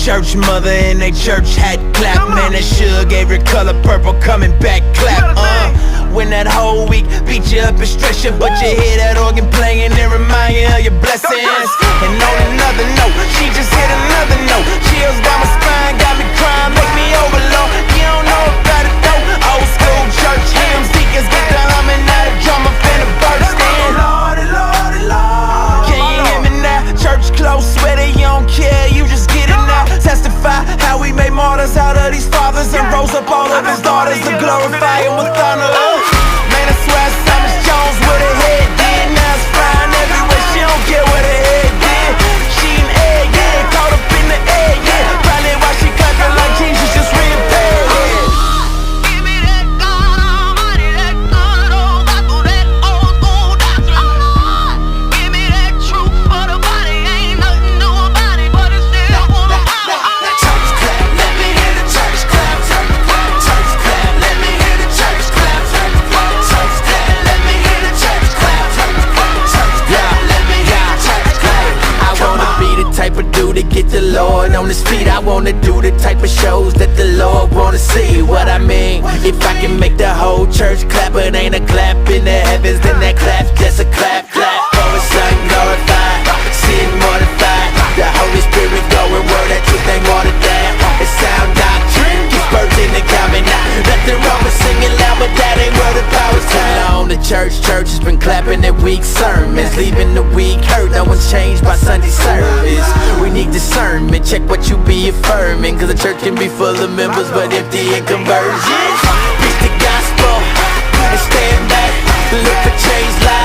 church mother in they church hat clap. Man, that sugar gave her color purple, coming back clap. When that whole week beat you up and stress you, but you hear that organ playing and remind you of your blessings. And on another note, she just hit another note. Chills down my spine, got me crying, make me overload. You don't know about it though. Old school church hymns, deacons get the humming, now the drummer finna burst in. Lordy, Lordy, Lord. Can you hear me now? Church close, swear they don't care, you just get it now. Testify how we made martyrs out of these fathers and rose up all of his daughters to glorify him with honor. Man, I swear Thomas Jones with her head did. Now it's flying everywhere, she don't care what her head did. She an egg, yeah, caught up in the egg, yeah. Probably why she clapping like Jesus just reappeared, yeah. Give me that God Almighty, that good old gospel, that old school doctrine. Give me that truth for the body, ain't nothing new about it, but it's still full of power. Church clap, let me hear the church clap. Church clap, let me hear the church clap. Church clap, let me hear the church clap. Church clap, let me hear the church clap. I wanna be the type of dude to get the Lord on his feet. I wanna do the type of shows that the Lord wanna see. What I mean, if I can make the whole church clap, it ain't a clap in the heavens, then that clap's just a clap, clap. For his son glorified, sin mortified, the Holy Spirit going word, that truth ain't watered down. It's sound doctrine, keeps birds in the common. Nothing wrong with singing loud, but that ain't where the power's found. The church has been clapping their weak sermons, leaving the weak hurt. No one's changed by Sunday service. We need discernment, check what you be affirming, cause the church can be full of members but empty in conversions. Preach the gospel and stand back, look for change lives.